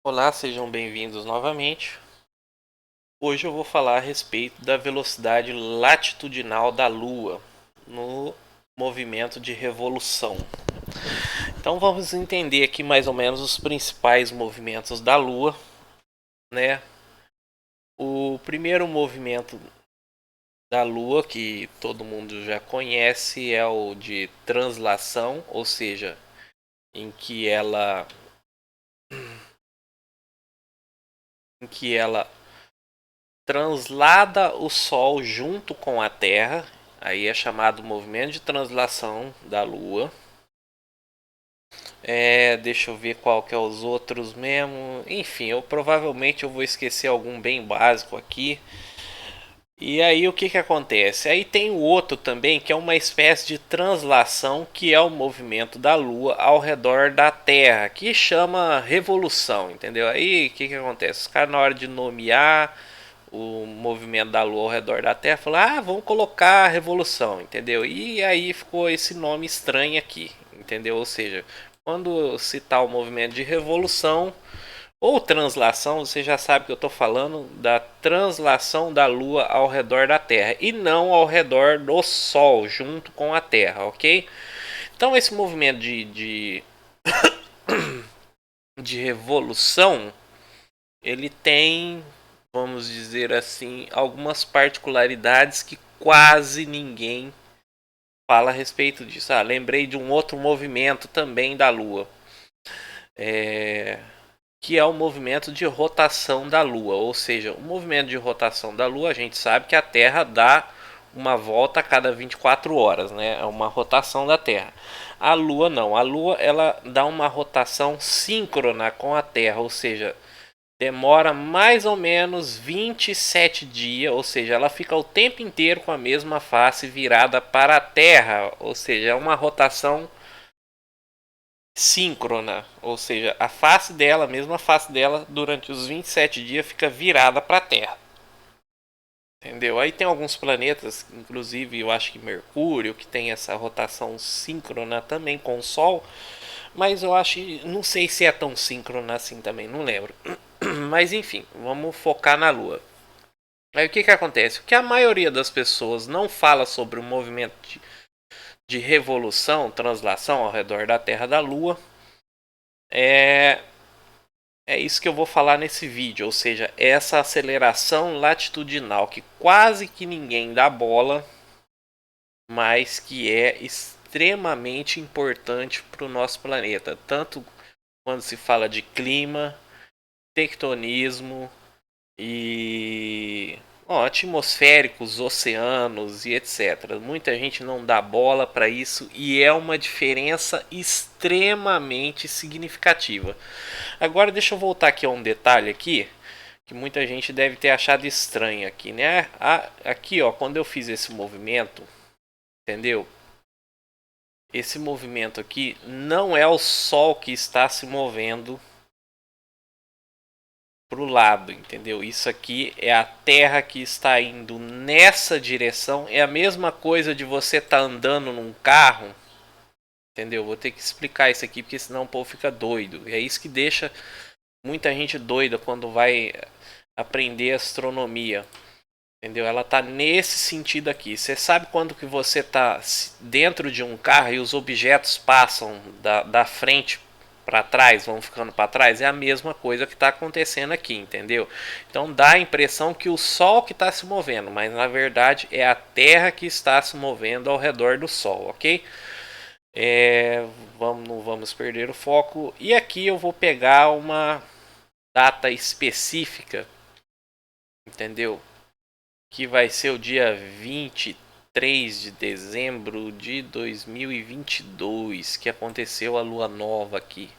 Olá, sejam bem-vindos novamente. Hoje eu vou falar a respeito da velocidade latitudinal da Lua no movimento de revolução. Então vamos entender aqui mais ou menos os principais movimentos da Lua, né? O primeiro movimento da Lua, que todo mundo já conhece, é o de translação, ou seja, em que ela translada o Sol junto com a Terra. Aí é chamado movimento de translação da Lua. Deixa eu ver qual que é os outros mesmo. Enfim, provavelmente eu vou esquecer algum bem básico aqui. E aí o que que acontece? Aí tem o outro também, que é uma espécie de translação, que é o movimento da Lua ao redor da Terra, que chama revolução, entendeu? Aí o que que acontece? Os caras na hora de nomear o movimento da Lua ao redor da Terra, falaram, vamos colocar a revolução, entendeu? E aí ficou esse nome estranho aqui, entendeu? Ou seja, quando citar o movimento de revolução ou translação, você já sabe que eu estou falando da translação da Lua ao redor da Terra e não ao redor do Sol, junto com a Terra, ok? Então esse movimento de revolução, ele tem, vamos dizer assim, algumas particularidades que quase ninguém fala a respeito disso. Lembrei de um outro movimento também da Lua, é, que é o movimento de rotação da Lua. Ou seja, o movimento de rotação da Lua, a gente sabe que a Terra dá uma volta a cada 24 horas, né? É uma rotação da Terra. A Lua não. A Lua ela dá uma rotação síncrona com a Terra, ou seja, demora mais ou menos 27 dias, ou seja, ela fica o tempo inteiro com a mesma face virada para a Terra, ou seja, é uma rotação síncrona, ou seja, a face dela, a mesma face dela, durante os 27 dias fica virada para a Terra. Entendeu? Aí tem alguns planetas, inclusive eu acho que Mercúrio, que tem essa rotação síncrona também com o Sol, mas eu acho, não sei se é tão síncrona assim também, não lembro. Mas enfim, vamos focar na Lua. Aí o que que acontece? O que a maioria das pessoas não fala sobre o movimento de revolução, translação ao redor da Terra da Lua, é é isso que eu vou falar nesse vídeo, ou seja, essa aceleração latitudinal que quase que ninguém dá bola, mas que é extremamente importante para o nosso planeta, tanto quando se fala de clima, tectonismo e atmosféricos, oceanos e etc. Muita gente não dá bola para isso e é uma diferença extremamente significativa. Agora deixa eu voltar aqui a um detalhe aqui que muita gente deve ter achado estranho aqui, né? Aqui, ó, quando eu fiz esse movimento, entendeu? Esse movimento aqui não é o Sol que está se movendo pro lado, entendeu? Isso aqui é a Terra que está indo nessa direção. É a mesma coisa de você estar andando num carro, entendeu? Vou ter que explicar isso aqui porque senão o povo fica doido. É isso que deixa muita gente doida quando vai aprender astronomia. Entendeu? Ela tá nesse sentido aqui. Você sabe quando que você tá dentro de um carro e os objetos passam da frente para trás, vão ficando para trás? É a mesma coisa que está acontecendo aqui, entendeu? Então dá a impressão que o Sol que está se movendo, mas na verdade é a Terra que está se movendo ao redor do Sol, ok? Não vamos perder o foco. E aqui eu vou pegar uma data específica, entendeu? Que vai ser o dia 23 de dezembro de 2022, que aconteceu a lua nova aqui,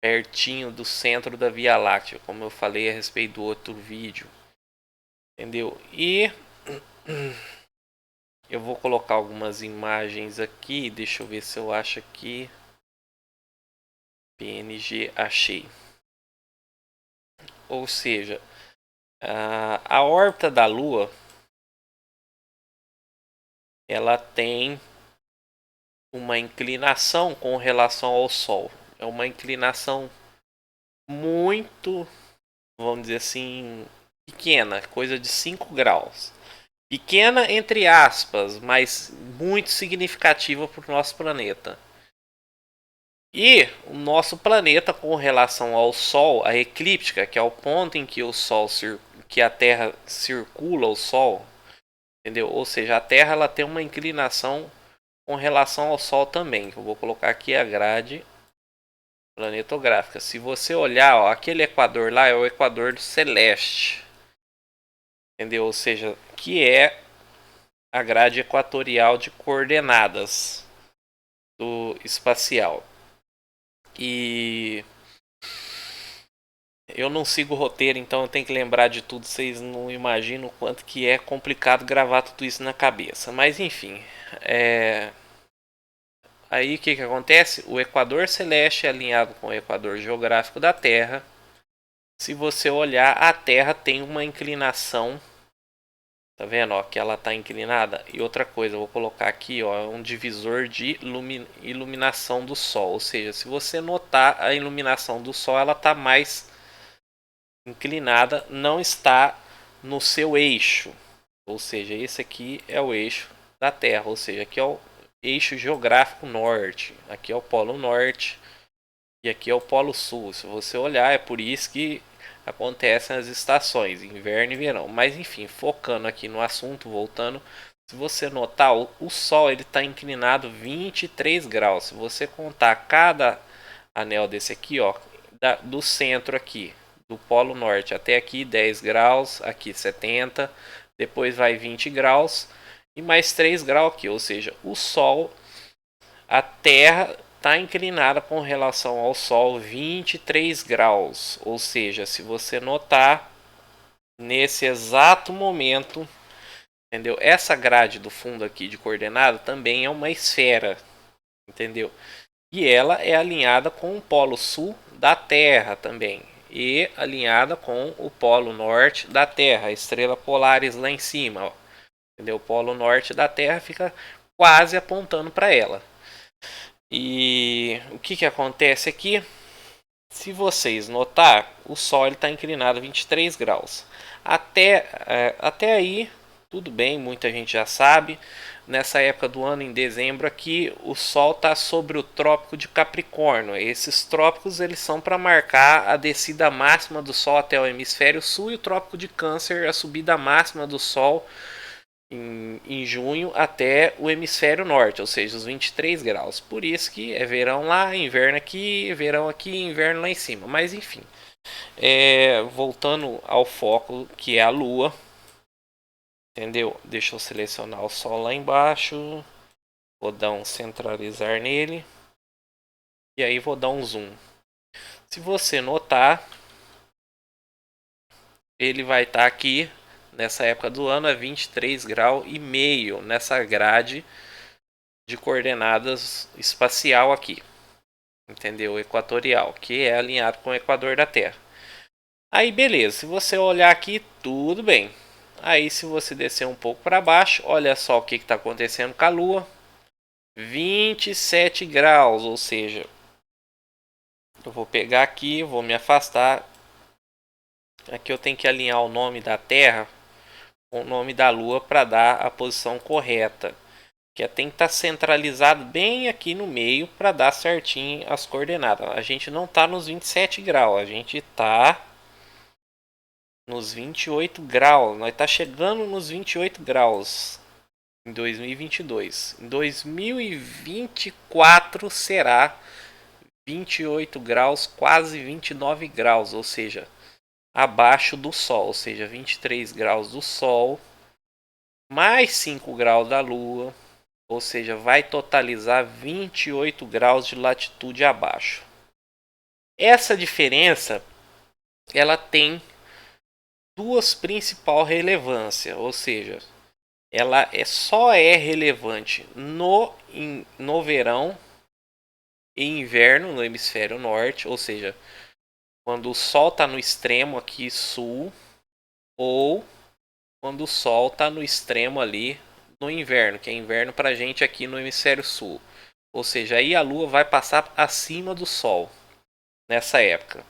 pertinho do centro da Via Láctea, como eu falei a respeito do outro vídeo, entendeu? E eu vou colocar algumas imagens aqui, deixa eu ver se eu acho aqui. PNG, achei. Ou seja, a órbita da Lua, ela tem uma inclinação com relação ao Sol. É uma inclinação muito, vamos dizer assim, pequena, coisa de 5 graus. Pequena entre aspas, mas muito significativa para o nosso planeta. E o nosso planeta, com relação ao Sol, a eclíptica, que é o ponto em que o Sol que a Terra circula o Sol, entendeu? Ou seja, a Terra ela tem uma inclinação com relação ao Sol também. Eu vou colocar aqui a grade planetográfica. Se você olhar, ó, aquele equador lá é o equador celeste, entendeu? Ou seja, que é a grade equatorial de coordenadas do espacial. E eu não sigo o roteiro, então eu tenho que lembrar de tudo. Vocês não imaginam o quanto que é complicado gravar tudo isso na cabeça. Mas enfim, aí o que acontece? O equador celeste é alinhado com o equador geográfico da Terra. Se você olhar, a Terra tem uma inclinação. Tá vendo, ó, que ela tá inclinada? E outra coisa, eu vou colocar aqui, ó, um divisor de iluminação do Sol. Ou seja, se você notar a iluminação do Sol, ela tá mais inclinada, não está no seu eixo. Ou seja, esse aqui é o eixo da Terra. Ou seja, aqui é o eixo geográfico norte. Aqui é o Polo Norte. E aqui é o Polo Sul. Se você olhar, é por isso que acontecem as estações, inverno e verão. Mas enfim, focando aqui no assunto, voltando, se você notar, o Sol ele está inclinado 23 graus. Se você contar cada anel desse aqui, ó, do centro aqui, do Polo Norte até aqui 10 graus, aqui 70, depois vai 20 graus e mais 3 graus aqui. Ou seja, o Sol, a Terra está inclinada com relação ao Sol 23 graus. Ou seja, se você notar, nesse exato momento, entendeu? Essa grade do fundo aqui de coordenada também é uma esfera, entendeu? E ela é alinhada com o polo sul da Terra também. E alinhada com o polo norte da Terra, a estrela Polaris lá em cima. Ó. Entendeu? O polo norte da Terra fica quase apontando para ela. E o que acontece aqui? Se vocês notar, o Sol está inclinado 23 graus. Até aí, tudo bem, muita gente já sabe. Nessa época do ano, em dezembro, aqui o Sol está sobre o Trópico de Capricórnio. Esses trópicos eles são para marcar a descida máxima do Sol até o hemisfério sul e o Trópico de Câncer a subida máxima do Sol em junho até o hemisfério norte, ou seja, os 23 graus. Por isso que é verão lá, inverno aqui, inverno lá em cima. Mas enfim, voltando ao foco que é a Lua, entendeu? Deixa eu selecionar o Sol lá embaixo, vou dar um centralizar nele e aí vou dar um zoom. Se você notar, ele vai estar aqui nessa época do ano a 23 graus e meio nessa grade de coordenadas espacial aqui, entendeu? Equatorial, que é alinhado com o equador da Terra. Aí beleza, se você olhar aqui, tudo bem. Aí se você descer um pouco para baixo, olha só o que está acontecendo com a Lua. 27 graus, ou seja, eu vou pegar aqui, vou me afastar. Aqui eu tenho que alinhar o nome da Terra com o nome da Lua para dar a posição correta. Que tem que estar centralizado bem aqui no meio para dar certinho as coordenadas. A gente não está nos 27 graus, a gente está nos 28 graus. Nós está chegando nos 28 graus em 2022. Em 2024 será 28 graus, quase 29 graus, ou seja, abaixo do Sol, ou seja, 23 graus do Sol, mais 5 graus da Lua. Ou seja, vai totalizar 28 graus de latitude abaixo. Essa diferença ela tem duas principais relevâncias, ou seja, ela só é relevante no verão e inverno no hemisfério norte, ou seja, quando o Sol está no extremo aqui sul ou quando o Sol está no extremo ali no inverno, que é inverno para a gente aqui no hemisfério sul. Ou seja, aí a Lua vai passar acima do Sol nessa época.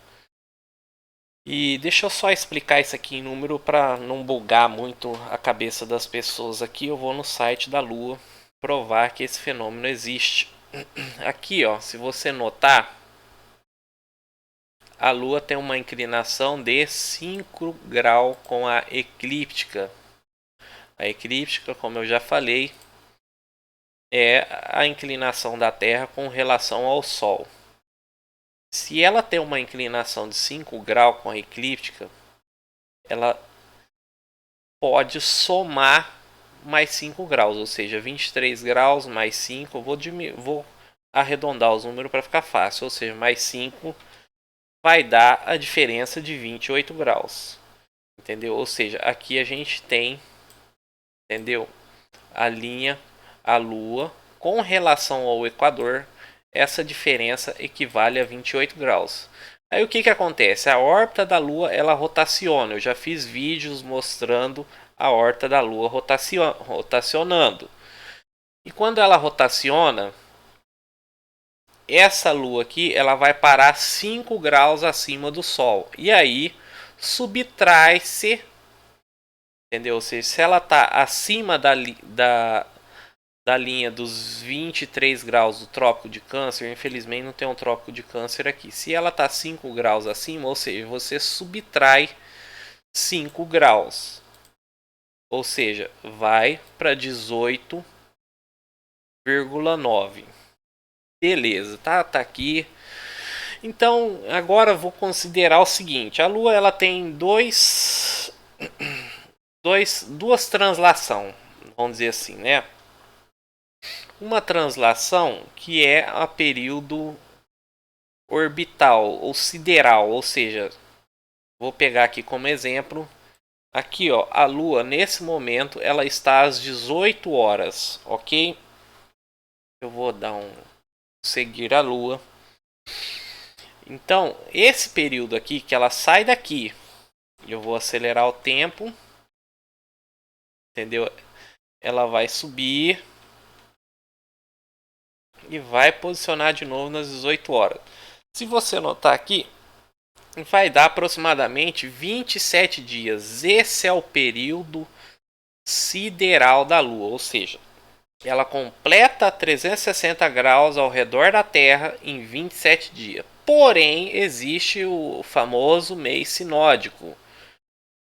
E deixa eu só explicar isso aqui em número para não bugar muito a cabeça das pessoas aqui. Eu vou no site da Lua provar que esse fenômeno existe. Aqui, ó, se você notar, a Lua tem uma inclinação de 5 graus com a eclíptica. A eclíptica, como eu já falei, é a inclinação da Terra com relação ao Sol. Se ela tem uma inclinação de 5 graus com a eclíptica, ela pode somar mais 5 graus, ou seja, 23 graus mais 5, vou arredondar os números para ficar fácil, ou seja, mais 5 vai dar a diferença de 28 graus, entendeu? Ou seja, aqui a gente tem, entendeu? A linha, a Lua, com relação ao Equador, essa diferença equivale a 28 graus. Aí o que acontece? A órbita da Lua ela rotaciona. Eu já fiz vídeos mostrando a órbita da Lua rotacionando. E quando ela rotaciona, essa Lua aqui ela vai parar 5 graus acima do Sol. E aí subtrai-se, entendeu? Ou seja, se ela está acima da linha dos 23 graus do Trópico de Câncer, infelizmente não tem um Trópico de Câncer aqui. Se ela está 5 graus acima, ou seja, você subtrai 5 graus. Ou seja, vai para 18,9. Beleza, tá aqui. Então, agora vou considerar o seguinte. A Lua ela tem duas translações, vamos dizer assim, né? Uma translação que é a período orbital ou sideral, ou seja, vou pegar aqui como exemplo, aqui ó, a Lua nesse momento ela está às 18 horas, ok? Eu vou dar um seguir a Lua. Então, esse período aqui que ela sai daqui, eu vou acelerar o tempo, entendeu? Ela vai subir e vai posicionar de novo nas 18 horas. Se você notar aqui, vai dar aproximadamente 27 dias. Esse é o período sideral da Lua, ou seja, ela completa 360 graus ao redor da Terra em 27 dias. Porém, existe o famoso mês sinódico.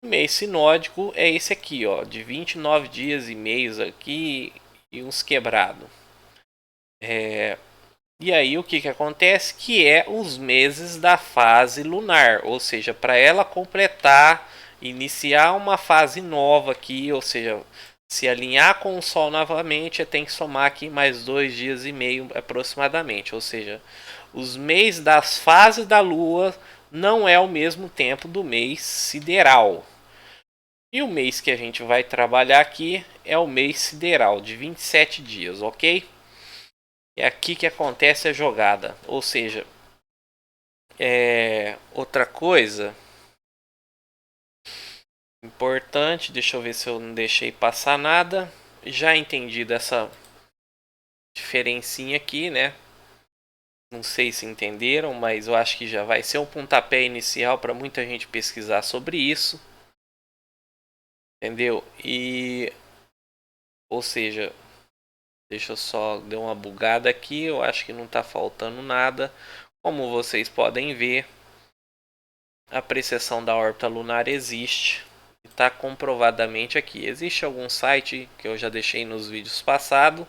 O mês sinódico é esse aqui, ó, de 29 dias e meio aqui e uns quebrados. E aí o que acontece? Que é os meses da fase lunar, ou seja, para ela completar, iniciar uma fase nova aqui, ou seja, se alinhar com o Sol novamente, tem que somar aqui mais 2 dias e meio aproximadamente, ou seja, os meses das fases da Lua não é o mesmo tempo do mês sideral. E o mês que a gente vai trabalhar aqui é o mês sideral, de 27 dias, ok? É aqui que acontece a jogada. Ou seja, outra coisa importante, deixa eu ver se eu não deixei passar nada. Já entendi dessa diferencinha aqui, né? Não sei se entenderam, mas eu acho que já vai ser um pontapé inicial para muita gente pesquisar sobre isso. Entendeu? Ou seja, deixa eu só dar uma bugada aqui, eu acho que não está faltando nada. Como vocês podem ver, a precessão da órbita lunar existe. Está comprovadamente aqui. Existe algum site que eu já deixei nos vídeos passados.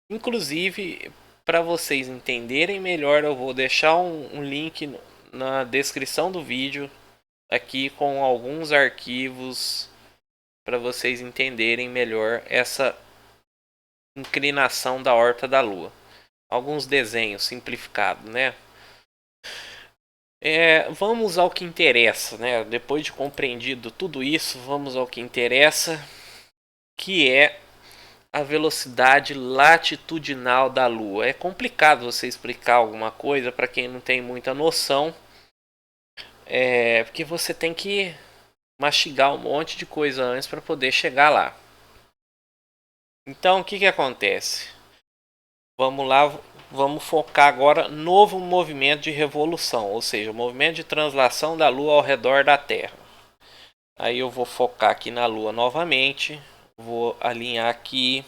Inclusive, para vocês entenderem melhor, eu vou deixar um link na descrição do vídeo aqui com alguns arquivos para vocês entenderem melhor essa inclinação da órbita da Lua. Alguns desenhos simplificados, né? Vamos ao que interessa, né? Depois de compreendido tudo isso, vamos ao que interessa, que é a velocidade latitudinal da Lua. É complicado você explicar alguma coisa para quem não tem muita noção, porque você tem que mastigar um monte de coisa antes para poder chegar lá. Então, o que acontece? Vamos lá, vamos focar agora no novo movimento de revolução, ou seja, o movimento de translação da Lua ao redor da Terra. Aí eu vou focar aqui na Lua novamente, vou alinhar aqui,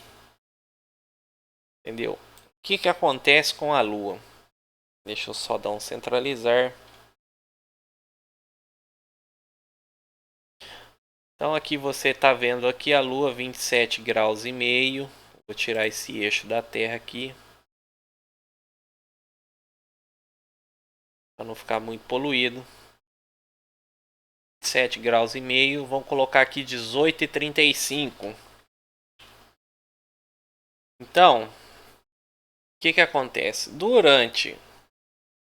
entendeu? O que acontece com a Lua? Deixa eu só dar um centralizar. Então aqui você está vendo aqui a Lua 27 graus e meio. Vou tirar esse eixo da Terra aqui, para não ficar muito poluído. 7 graus e meio, vamos colocar aqui 18,35. Então, o que acontece? Durante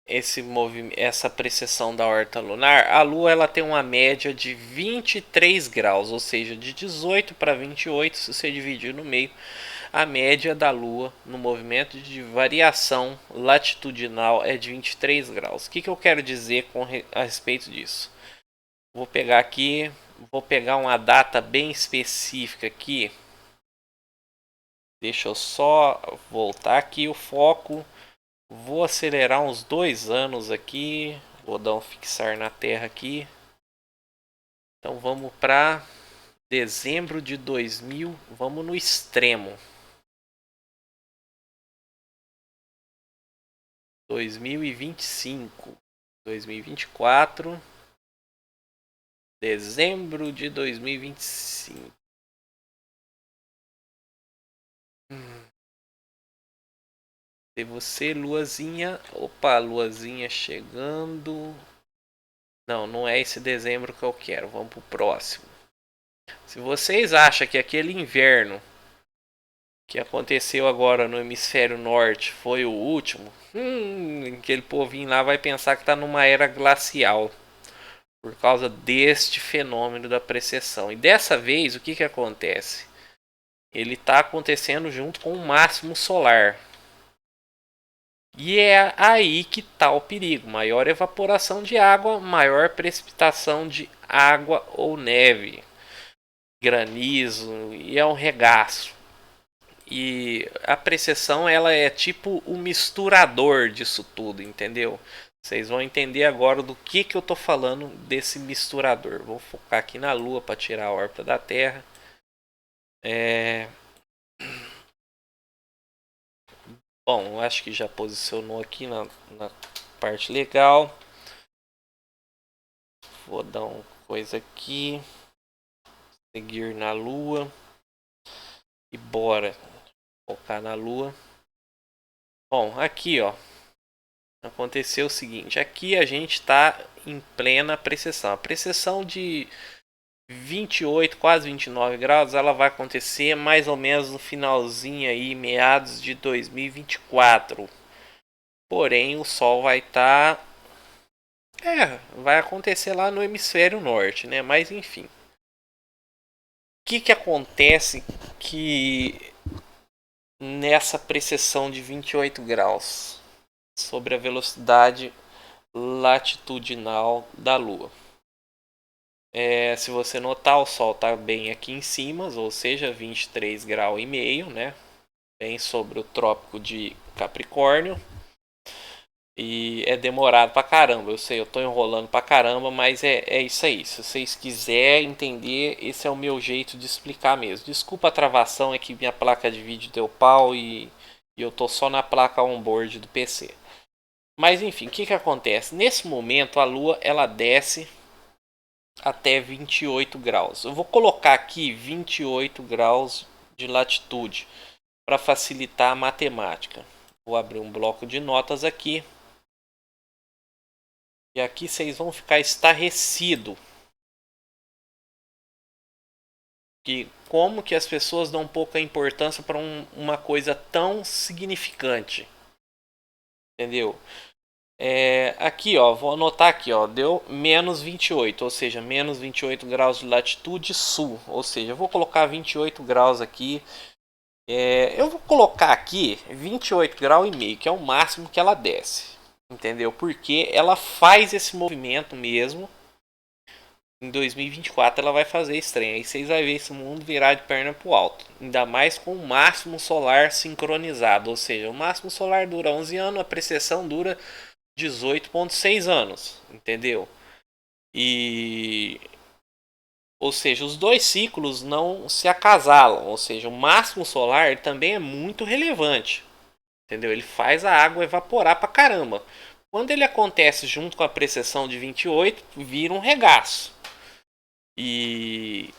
essa precessão da órbita lunar, a Lua ela tem uma média de 23 graus, ou seja, de 18 para 28, se você dividir no meio, a média da Lua no movimento de variação latitudinal é de 23 graus. O que eu quero dizer a respeito disso? Vou pegar aqui, vou pegar uma data bem específica aqui. Deixa eu só voltar aqui o foco. Vou acelerar uns 2 anos aqui. Vou dar um fixar na Terra aqui. Então vamos para dezembro de 2000. Vamos no extremo. 2025. 2024. Dezembro de 2025. Se você, luazinha. Opa, luazinha chegando. Não, não é esse dezembro que eu quero. Vamos pro próximo. Se vocês acham que aquele inverno que aconteceu agora no hemisfério norte foi o último, aquele povinho lá vai pensar que está numa era glacial. Por causa deste fenômeno da precessão. E dessa vez, o que acontece? Ele está acontecendo junto com o máximo solar. E é aí que está o perigo. Maior evaporação de água, maior precipitação de água ou neve. Granizo, e é um regaço. E a precessão ela é tipo o misturador disso tudo, entendeu? Vocês vão entender agora do que eu estou falando desse misturador. Vou focar aqui na Lua para tirar a órbita da Terra. Bom, acho que já posicionou aqui na parte legal. Vou dar uma coisa aqui. Seguir na Lua. E bora focar na Lua. Bom, aqui ó. Aconteceu o seguinte, aqui a gente está em plena precessão. A precessão de 28, quase 29 graus, ela vai acontecer mais ou menos no finalzinho aí, meados de 2024. Porém, o Sol vai estar... vai acontecer lá no hemisfério norte, né? Mas enfim. O que acontece que nessa precessão de 28 graus? Sobre a velocidade latitudinal da Lua. Se você notar, o Sol está bem aqui em cima, ou seja, 23 graus e meio, né? Bem sobre o trópico de Capricórnio. E é demorado pra caramba, eu sei, eu tô enrolando pra caramba, mas é isso aí. Se vocês quiserem entender, esse é o meu jeito de explicar mesmo. Desculpa a travação, é que minha placa de vídeo deu pau e eu tô só na placa onboard do PC. Mas enfim, o que acontece? Nesse momento a Lua ela desce até 28 graus. Eu vou colocar aqui 28 graus de latitude para facilitar a matemática. Vou abrir um bloco de notas aqui. E aqui vocês vão ficar estarrecidos. Que como que as pessoas dão pouca importância para uma coisa tão significante. Entendeu? Aqui ó, vou anotar aqui ó, deu menos 28, ou seja, menos 28 graus de latitude sul, ou seja, eu vou colocar 28 graus aqui, eu vou colocar aqui 28 graus e meio, que é o máximo que ela desce, entendeu? Porque ela faz esse movimento mesmo Em 2024 ela vai fazer esse trem. Aí vocês vão ver esse mundo virar de perna pro alto. Ainda mais com o máximo solar sincronizado. Ou seja, o máximo solar dura 11 anos, a precessão dura 18,6 anos. Entendeu? E... Ou seja, os dois ciclos não se acasalam. Ou seja, o máximo solar também é muito relevante. Entendeu? Ele faz a água evaporar pra caramba. Quando ele acontece junto com a precessão de 28, vira um regaço. E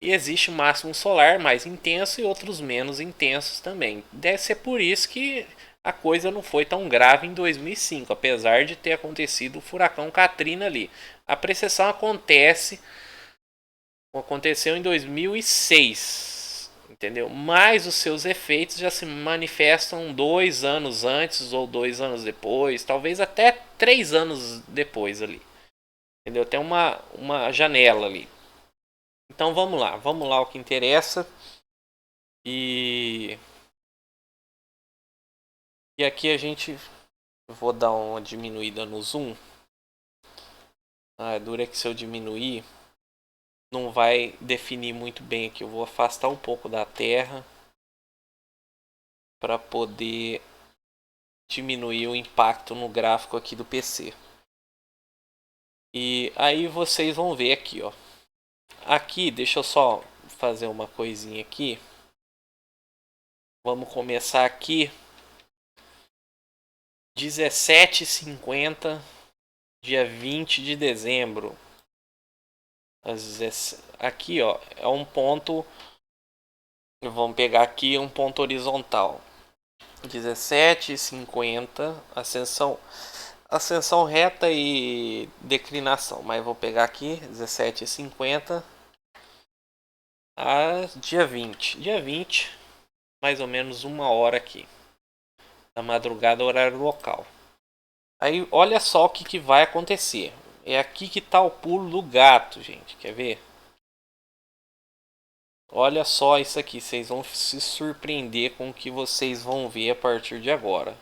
existe o máximo solar mais intenso e outros menos intensos também. Deve ser por isso que a coisa não foi tão grave em 2005, apesar de ter acontecido o furacão Katrina ali. A precessão aconteceu em 2006, entendeu? Mas os seus efeitos já se manifestam 2 anos antes ou 2 anos depois, talvez até 3 anos depois ali, entendeu? Tem uma janela ali. Então vamos lá o que interessa. E aqui a gente, vou dar uma diminuída no zoom. Dura que se eu diminuir não vai definir muito bem aqui. Eu vou afastar um pouco da terra para poder diminuir o impacto no gráfico aqui do PC. E aí vocês vão ver aqui, ó. Aqui, deixa eu só fazer uma coisinha aqui. Vamos começar aqui. 17h50, dia 20 de dezembro. Aqui, ó, é um ponto. Vamos pegar aqui um ponto horizontal. 17h50, ascensão reta e declinação. Mas vou pegar aqui 17h50 a dia 20. Dia 20, mais ou menos 1 hora aqui. Da madrugada, horário local. Aí olha só o que vai acontecer. É aqui que tá o pulo do gato, gente. Quer ver? Olha só isso aqui. Vocês vão se surpreender com o que vocês vão ver a partir de agora.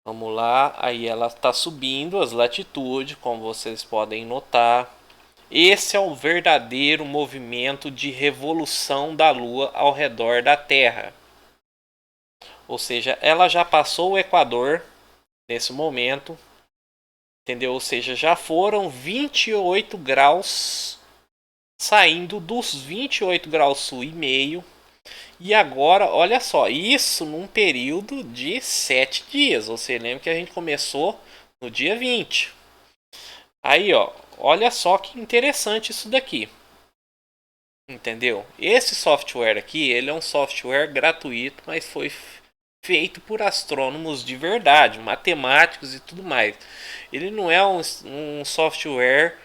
Vamos lá. Aí ela está subindo as latitudes, como vocês podem notar. Esse é o verdadeiro movimento de revolução da Lua ao redor da Terra. Ou seja, ela já passou o Equador nesse momento. Entendeu? Ou seja, já foram 28 graus, saindo dos 28 graus sul e meio. E agora, olha só, isso num período de 7 dias. Você lembra que a gente começou no dia 20. Aí, ó, olha só que interessante isso daqui. Entendeu? Esse software aqui, ele é um software gratuito, mas foi feito por astrônomos de verdade, matemáticos e tudo mais. Ele não é um software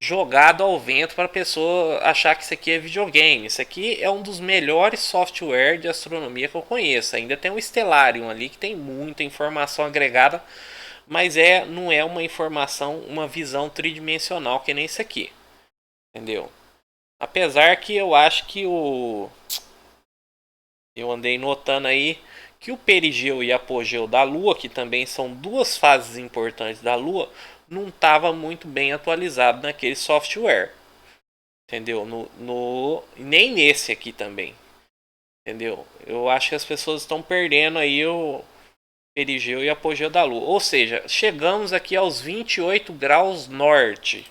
jogado ao vento para a pessoa achar que isso aqui é videogame. Isso aqui é um dos melhores software de astronomia que eu conheço. Ainda tem o Stellarium ali que tem muita informação agregada, mas não é uma informação, uma visão tridimensional que nem isso aqui. Entendeu? Apesar que eu acho que eu andei notando aí que o perigeu e apogeu da Lua, que também são duas fases importantes da Lua, não estava muito bem atualizado naquele software. Entendeu? Nem nesse aqui também. Entendeu? Eu acho que as pessoas estão perdendo aí o perigeu e apogeu da Lua. Ou seja, chegamos aqui aos 28 graus norte.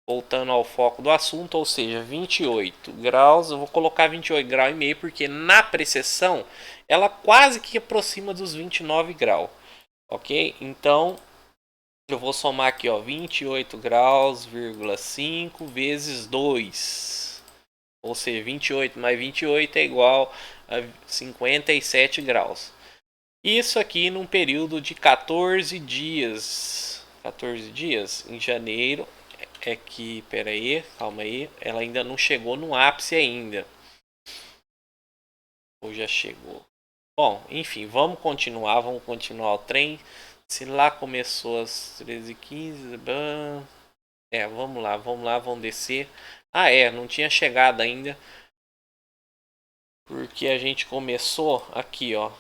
Voltando ao foco do assunto, ou seja, 28 graus, eu vou colocar 28 graus e meio porque na precessão ela quase que aproxima dos 29 graus, ok? Então eu vou somar aqui, ó, 28 graus,5 vezes 2, ou seja, 28 mais 28 é igual a 57 graus. Isso aqui num período de 14 dias, 14 dias em janeiro. É que, pera aí, calma aí, ela ainda não chegou no ápice ainda. Ou já chegou? Bom, enfim, vamos continuar o trem. Se lá começou às 13h15, vamos lá, vamos descer. Não tinha chegado ainda. Porque a gente começou aqui, ó,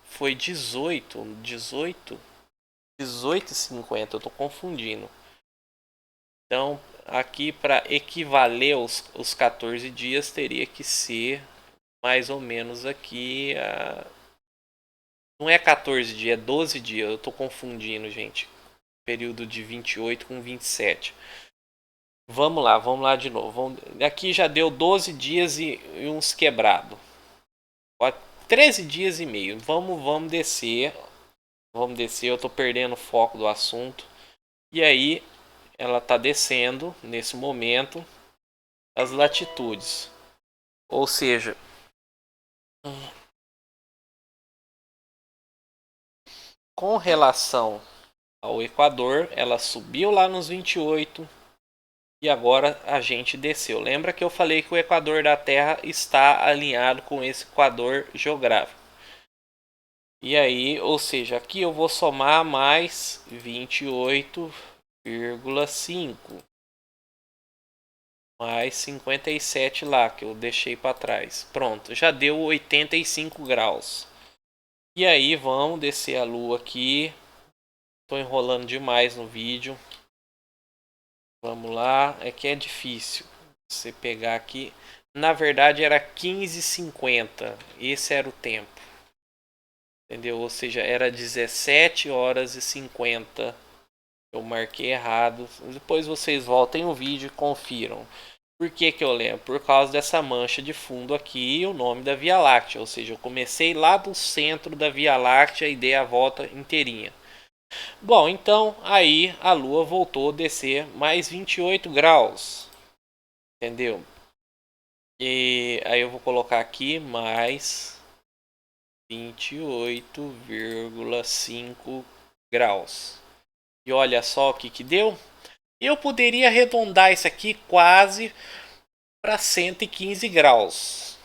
foi 18, 18h50, eu tô confundindo. Então, aqui para equivaler os 14 dias, teria que ser mais ou menos aqui. Não é 14 dias, é 12 dias. Eu tô confundindo, gente. Período de 28 com 27. Vamos lá de novo. Aqui já deu 12 dias e uns quebrados. 13 dias e meio. Vamos descer. Vamos descer. Eu tô perdendo o foco do assunto. E aí, ela tá descendo nesse momento as latitudes. Ou seja, com relação ao Equador, ela subiu lá nos 28 e agora a gente desceu. Lembra que eu falei que o Equador da Terra está alinhado com esse Equador geográfico. E aí, ou seja, aqui eu vou somar mais 28,5 mais 57 lá que eu deixei para trás. Pronto, já deu 85 graus. E aí vamos descer a lua aqui. Tô enrolando demais no vídeo. Vamos lá, é que é difícil você pegar aqui. Na verdade era 15h50, esse era o tempo. Entendeu? Ou seja, era 17h50. Eu marquei errado. Depois vocês voltem o vídeo e confiram. Por que eu lembro? Por causa dessa mancha de fundo aqui e o nome da Via Láctea. Ou seja, eu comecei lá do centro da Via Láctea e dei a volta inteirinha. Bom, então aí a Lua voltou a descer mais 28 graus. Entendeu? E aí eu vou colocar aqui mais 28,5 graus. E olha só o que deu. Eu poderia arredondar isso aqui quase para 115 graus.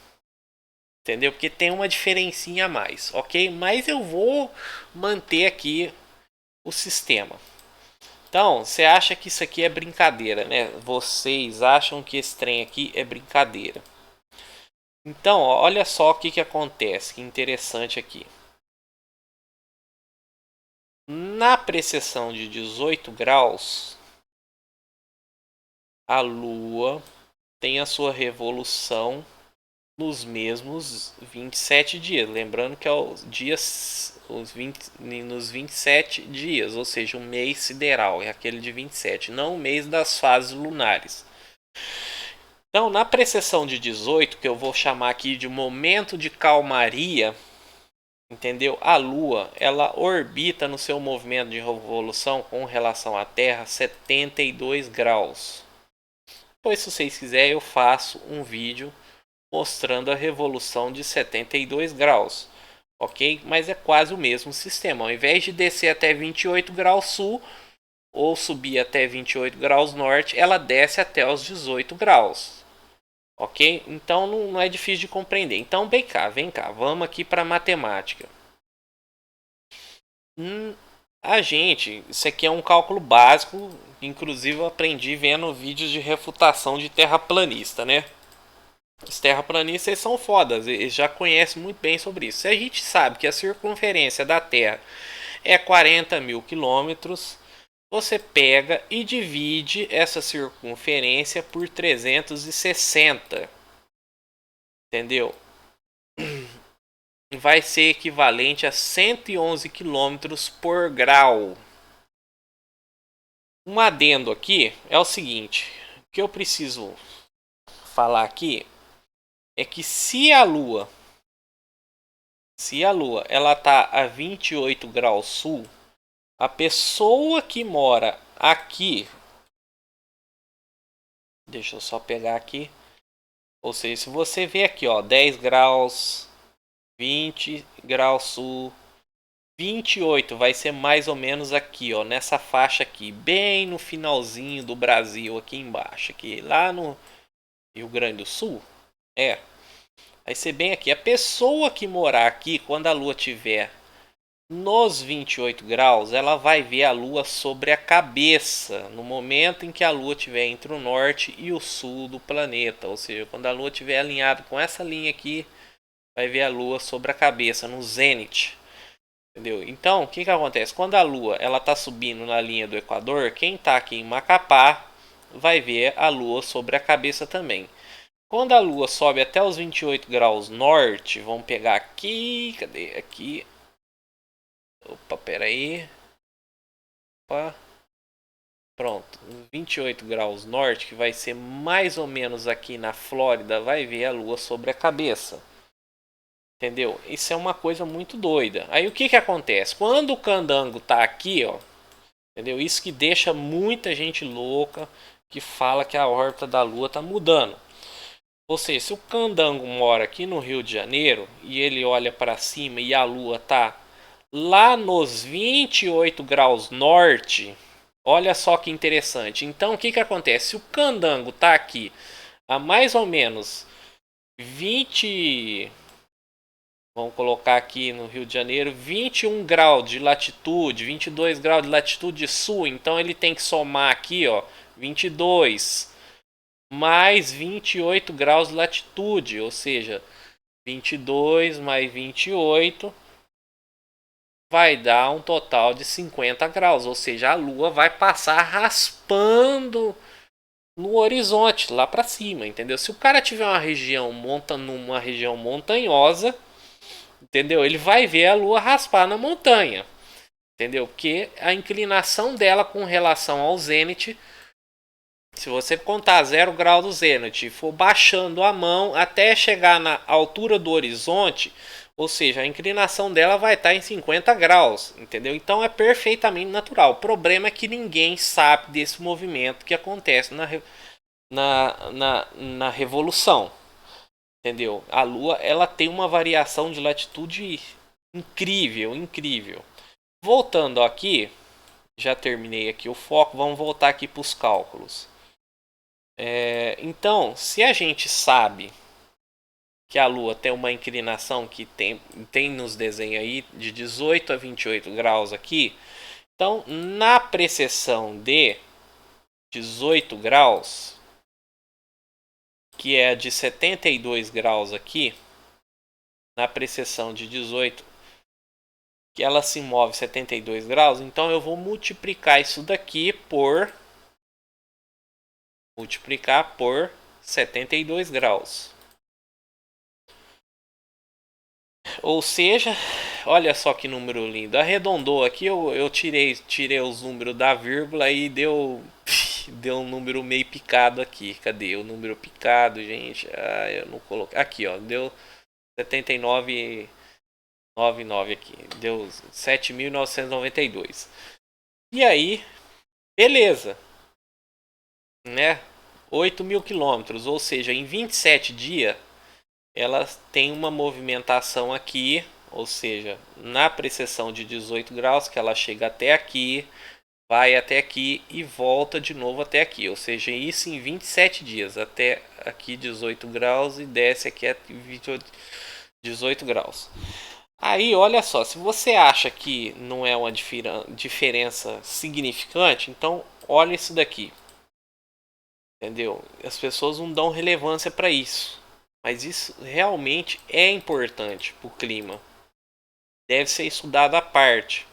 Entendeu? Porque tem uma diferencinha a mais, ok? Mas eu vou manter aqui o sistema. Então, você acha que isso aqui é brincadeira, né? Vocês acham que esse trem aqui é brincadeira. Então, olha só o que acontece, que interessante aqui. Na precessão de 18 graus, a Lua tem a sua revolução nos mesmos 27 dias. Lembrando que é os dias nos 27 dias, ou seja, o mês sideral é aquele de 27, não o mês das fases lunares. Então, na precessão de 18, que eu vou chamar aqui de momento de calmaria, entendeu? A Lua, ela orbita no seu movimento de revolução com relação à Terra 72 graus. Pois se vocês quiserem, eu faço um vídeo mostrando a revolução de 72 graus, ok? Mas é quase o mesmo sistema. Ao invés de descer até 28 graus sul ou subir até 28 graus norte, ela desce até os 18 graus, ok? Então não é difícil de compreender. Então vem cá, vamos aqui para a matemática. Isso aqui é um cálculo básico, inclusive eu aprendi vendo vídeos de refutação de terraplanista, né? Os terraplanistas eles são fodas, eles já conhecem muito bem sobre isso. Se a gente sabe que a circunferência da Terra é 40 mil quilômetros, você pega e divide essa circunferência por 360. Entendeu? Vai ser equivalente a 111 quilômetros por grau. Um adendo aqui é o seguinte: o que eu preciso falar aqui é que se a Lua ela tá a 28 graus sul, a pessoa que mora aqui, deixa eu só pegar aqui, ou seja, se você vê aqui, ó, 10 graus, 20 graus sul, 28 vai ser mais ou menos aqui, ó, nessa faixa aqui, bem no finalzinho do Brasil, aqui embaixo, aqui lá no Rio Grande do Sul, vai ser bem aqui. A pessoa que morar aqui, quando a Lua tiver nos 28 graus, ela vai ver a Lua sobre a cabeça, no momento em que a Lua estiver entre o norte e o sul do planeta, ou seja, quando a Lua estiver alinhada com essa linha aqui, vai ver a Lua sobre a cabeça, no zênite. Entendeu? Então, o que acontece? Quando a Lua ela está subindo na linha do Equador, quem está aqui em Macapá vai ver a Lua sobre a cabeça também. Quando a Lua sobe até os 28 graus norte, vamos pegar aqui, cadê? Aqui. Opa, peraí. Opa. Pronto, 28 graus norte, que vai ser mais ou menos aqui na Flórida, vai ver a Lua sobre a cabeça. Entendeu? Isso é uma coisa muito doida. Aí o que que acontece? Quando o candango tá aqui, ó, entendeu? Isso que deixa muita gente louca que fala que a órbita da Lua tá mudando. Ou seja, se o candango mora aqui no Rio de Janeiro e ele olha para cima e a Lua tá lá nos 28 graus norte, olha só que interessante. Então o que que acontece? Se o candango tá aqui a mais ou menos 20, vamos colocar aqui no Rio de Janeiro, 21 graus de latitude, 22 graus de latitude sul. Então ele tem que somar aqui, ó, 22 mais 28 graus de latitude, ou seja, 22 mais 28 vai dar um total de 50 graus, ou seja, a Lua vai passar raspando no horizonte, lá para cima, entendeu? Se o cara tiver numa região montanhosa, entendeu? Ele vai ver a Lua raspar na montanha, entendeu? Porque a inclinação dela com relação ao zênite, se você contar 0 grau do zênite e for baixando a mão até chegar na altura do horizonte, ou seja, a inclinação dela vai estar em 50 graus, entendeu? Então é perfeitamente natural. O problema é que ninguém sabe desse movimento que acontece na revolução, entendeu? A Lua ela tem uma variação de latitude incrível, incrível. Voltando aqui, já terminei aqui o foco, vamos voltar aqui para os cálculos. Então, se a gente sabe que a Lua tem uma inclinação que tem nos desenhos aí de 18 a 28 graus aqui, então na precessão de 18 graus, que é de 72 graus aqui, na precessão de 18, que ela se move 72 graus, então eu vou multiplicar isso daqui por 72 graus. Ou seja, olha só que número lindo. Arredondou aqui, eu tirei os números da vírgula e deu um número meio picado aqui. Cadê o número picado, gente? Ah, eu não coloquei. Aqui, ó, deu 79,99 aqui. Deu 7.992. E aí, beleza, né? 8.000 quilômetros, ou seja, em 27 dias ela tem uma movimentação aqui, ou seja, na precessão de 18 graus, que ela chega até aqui, vai até aqui e volta de novo até aqui, ou seja, isso em 27 dias, até aqui 18 graus e desce aqui a 18 graus. Aí, olha só, se você acha que não é uma diferença significante, então olha isso daqui. Entendeu? As pessoas não dão relevância para isso. Mas isso realmente é importante para o clima. Deve ser estudado à parte.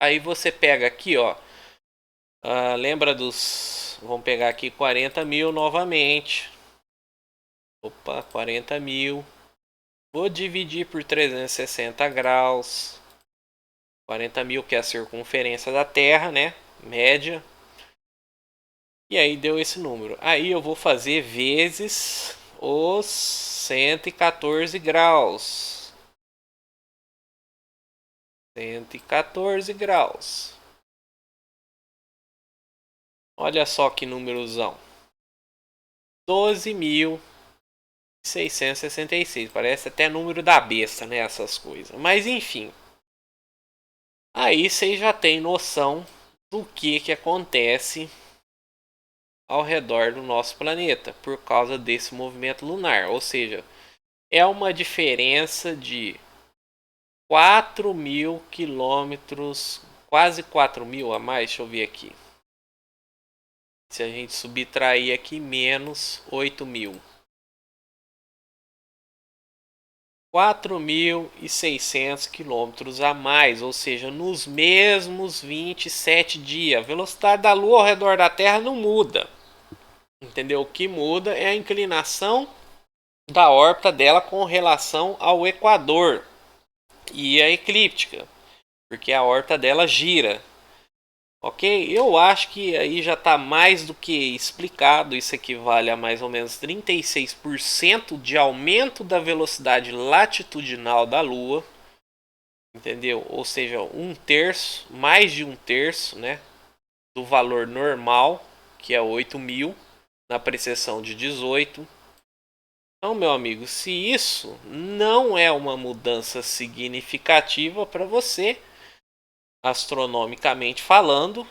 Aí você pega aqui, ó. Lembra dos. Vamos pegar aqui 40 mil novamente. Opa, 40 mil. Vou dividir por 360 graus. 40 mil que é a circunferência da Terra, né? Média. E aí deu esse número. Aí eu vou fazer vezes os 114 graus. 114 graus. Olha só que númerozão. 12.666. Parece até número da besta, né? Essas coisas. Mas enfim. Aí vocês já têm noção do que acontece ao redor do nosso planeta por causa desse movimento lunar. Ou seja, é uma diferença de 4.000 quilômetros, quase 4.000 a mais. Deixa eu ver aqui. Se a gente subtrair aqui, menos 8.000. 4.600 quilômetros a mais, ou seja, nos mesmos 27 dias. A velocidade da Lua ao redor da Terra não muda, entendeu? O que muda é a inclinação da órbita dela com relação ao Equador e a eclíptica, porque a órbita dela gira. Ok? Eu acho que aí já está mais do que explicado. Isso equivale a mais ou menos 36% de aumento da velocidade latitudinal da Lua. Entendeu? Ou seja, um terço, mais de um terço, né, do valor normal, que é 8.000, na precessão de 18. Então, meu amigo, se isso não é uma mudança significativa para você, astronomicamente falando,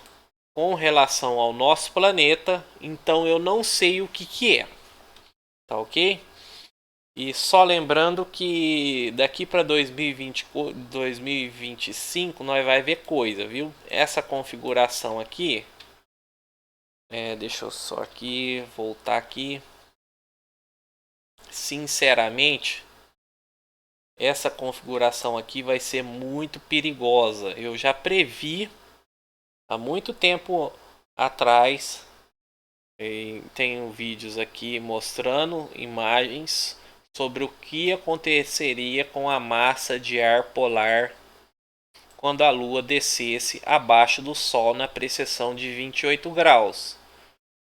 com relação ao nosso planeta, então eu não sei o que é. Tá ok? E só lembrando que daqui para 2025 nós vai ver coisa, viu? Essa configuração aqui, deixa eu só aqui voltar aqui. Sinceramente, essa configuração aqui vai ser muito perigosa. Eu já previ há muito tempo atrás. Tenho vídeos aqui mostrando imagens sobre o que aconteceria com a massa de ar polar quando a Lua descesse abaixo do Sol na precessão de 28 graus.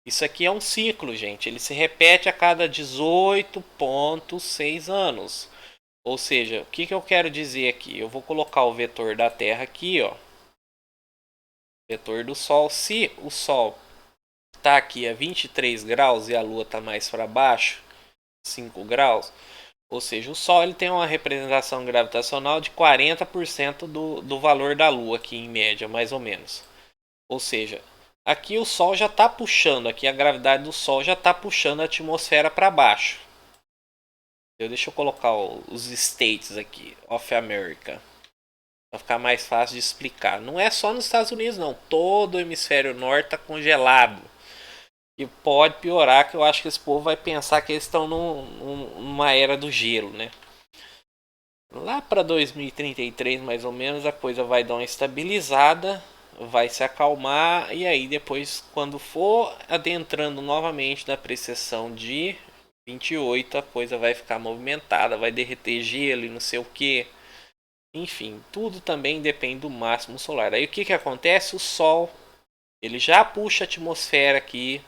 Isso aqui é um ciclo, gente. Ele se repete a cada 18,6 anos. Ou seja, o que eu quero dizer aqui? Eu vou colocar o vetor da Terra aqui, ó. Vetor do Sol. Se o Sol está aqui a 23 graus e a Lua está mais para baixo, 5 graus, ou seja, o Sol ele tem uma representação gravitacional de 40% do valor da Lua aqui em média, mais ou menos. Ou seja, aqui o Sol já está puxando, aqui a gravidade do Sol já está puxando a atmosfera para baixo. Deixa eu colocar os states aqui, of America, para ficar mais fácil de explicar. Não é só nos Estados Unidos não, todo o hemisfério norte está congelado. E pode piorar, que eu acho que esse povo vai pensar que eles estão numa era do gelo, né? Lá para 2033, mais ou menos, a coisa vai dar uma estabilizada, vai se acalmar, e aí depois, quando for adentrando novamente na precessão de 28, a coisa vai ficar movimentada, vai derreter gelo e não sei o que. Enfim, tudo também depende do máximo solar. Aí o que acontece? O Sol ele já puxa a atmosfera aqui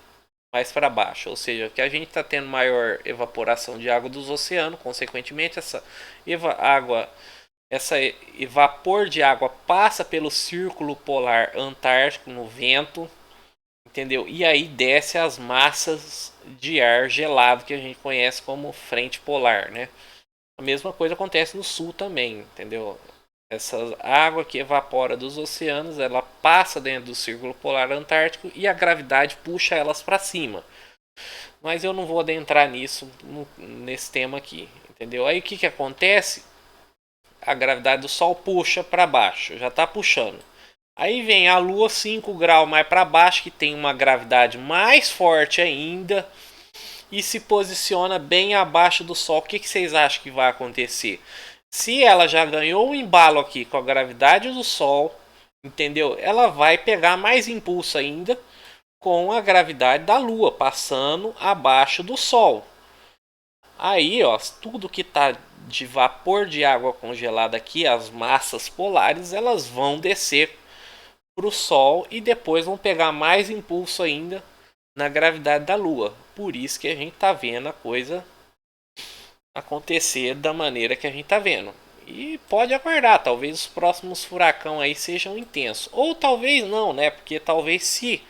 mais para baixo, ou seja, que a gente está tendo maior evaporação de água dos oceanos, consequentemente essa evapor de água passa pelo círculo polar antártico no vento, entendeu? E aí desce as massas de ar gelado que a gente conhece como frente polar, né? A mesma coisa acontece no sul também, entendeu? Essa água que evapora dos oceanos, ela passa dentro do círculo polar antártico e a gravidade puxa elas para cima. Mas eu não vou adentrar nisso, nesse tema aqui, entendeu? Aí o que acontece? A gravidade do Sol puxa para baixo, já está puxando. Aí vem a Lua 5 graus mais para baixo, que tem uma gravidade mais forte ainda, e se posiciona bem abaixo do Sol. O que vocês acham que vai acontecer? Se ela já ganhou um embalo aqui com a gravidade do Sol, entendeu? Ela vai pegar mais impulso ainda com a gravidade da Lua, passando abaixo do Sol. Aí, ó, tudo que está de vapor de água congelada aqui, as massas polares, elas vão descer para o Sol e depois vão pegar mais impulso ainda na gravidade da Lua. Por isso que a gente está vendo a coisa acontecer da maneira que a gente está vendo. E pode aguardar, talvez os próximos furacão aí sejam intensos. Ou talvez não, né? Porque talvez se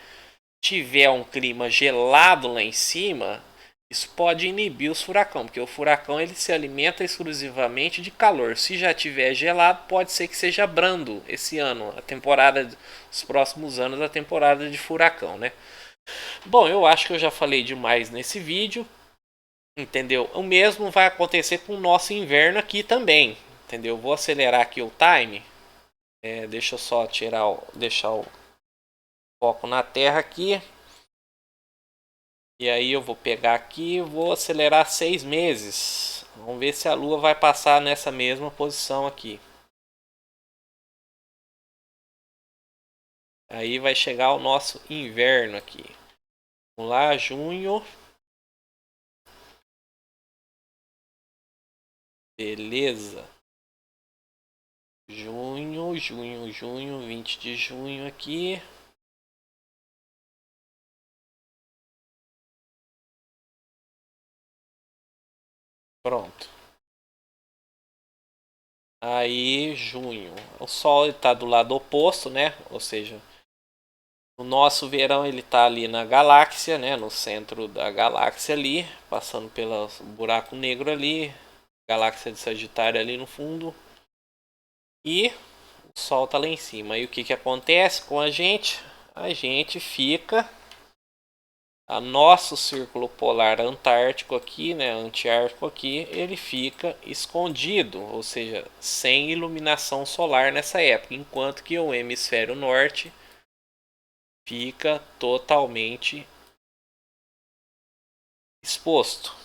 tiver um clima gelado lá em cima, isso pode inibir os furacão, porque o furacão ele se alimenta exclusivamente de calor. Se já tiver gelado, pode ser que seja brando esse ano, a temporada, os próximos anos, a temporada de furacão, né? Bom, eu acho que eu já falei demais nesse vídeo. Entendeu? O mesmo vai acontecer com o nosso inverno aqui também. Entendeu? Vou acelerar aqui o time. Deixa eu só deixar o foco na Terra aqui. E aí eu vou pegar aqui e vou acelerar 6 meses. Vamos ver se a Lua vai passar nessa mesma posição aqui. Aí vai chegar o nosso inverno aqui. Vamos lá, junho. Beleza. Junho, 20 de junho aqui. Pronto. Aí, junho. O Sol está do lado oposto, né? Ou seja, o nosso verão ele está ali na galáxia, né? No centro da galáxia ali, passando pelo buraco negro ali, galáxia de Sagitário ali no fundo. E o Sol está lá em cima. E o que acontece com a gente? A gente fica a nosso círculo polar antártico aqui, né, antiártico aqui, ele fica escondido, ou seja, sem iluminação solar nessa época, enquanto que o hemisfério norte fica totalmente exposto.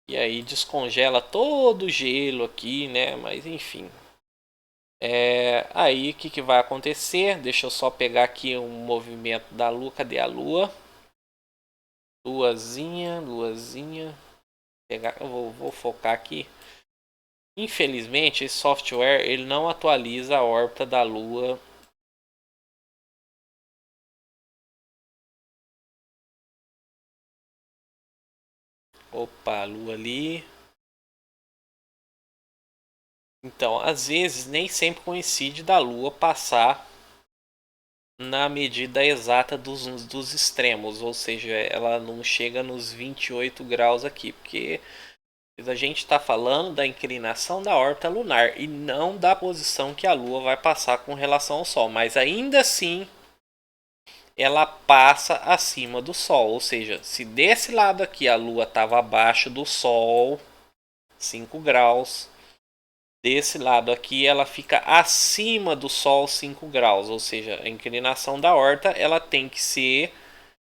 E aí descongela todo o gelo aqui, né, mas enfim. Aí o que vai acontecer? Deixa eu só pegar aqui um movimento da Lua. Cadê a Lua? Luazinha. Pegar, eu vou focar aqui. Infelizmente, esse software ele não atualiza a órbita da Lua. Opa, a Lua ali. Então, às vezes, nem sempre coincide da Lua passar na medida exata dos extremos, ou seja, ela não chega nos 28 graus aqui, porque a gente está falando da inclinação da órbita lunar e não da posição que a Lua vai passar com relação ao Sol, mas ainda assim ela passa acima do Sol, ou seja, se desse lado aqui a Lua estava abaixo do Sol, 5 graus, desse lado aqui ela fica acima do Sol 5 graus, ou seja, a inclinação da órbita ela tem que ser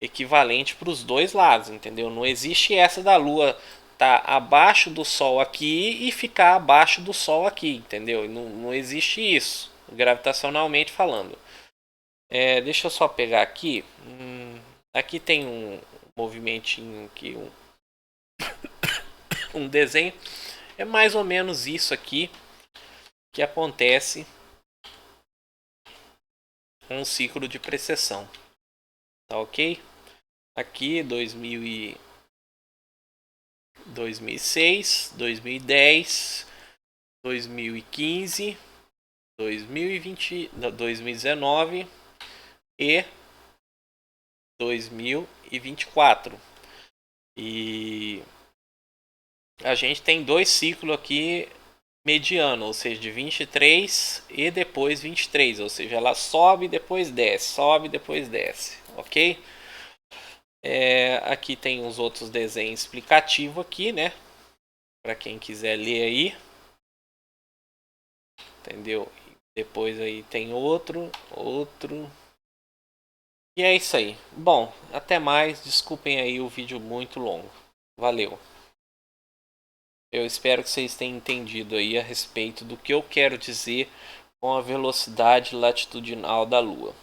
equivalente para os dois lados, entendeu? Não existe essa da Lua tá abaixo do Sol aqui e ficar abaixo do Sol aqui, entendeu? Não existe isso, gravitacionalmente falando. Deixa eu só pegar aqui. Aqui tem um movimentinho aqui, um desenho. É mais ou menos isso aqui que acontece com o ciclo de precessão. Tá ok? Aqui 2006, 2010, 2015, 2020, 2019 e 2024. E a gente tem dois ciclos aqui mediano, ou seja, de 23 e depois 23, ou seja, ela sobe e depois desce, sobe e depois desce, ok? Aqui tem os outros desenhos explicativos aqui, né? Para quem quiser ler aí, entendeu? Depois aí tem outro. E é isso aí. Bom, até mais. Desculpem aí o vídeo muito longo. Valeu. Eu espero que vocês tenham entendido aí a respeito do que eu quero dizer com a velocidade latitudinal da Lua.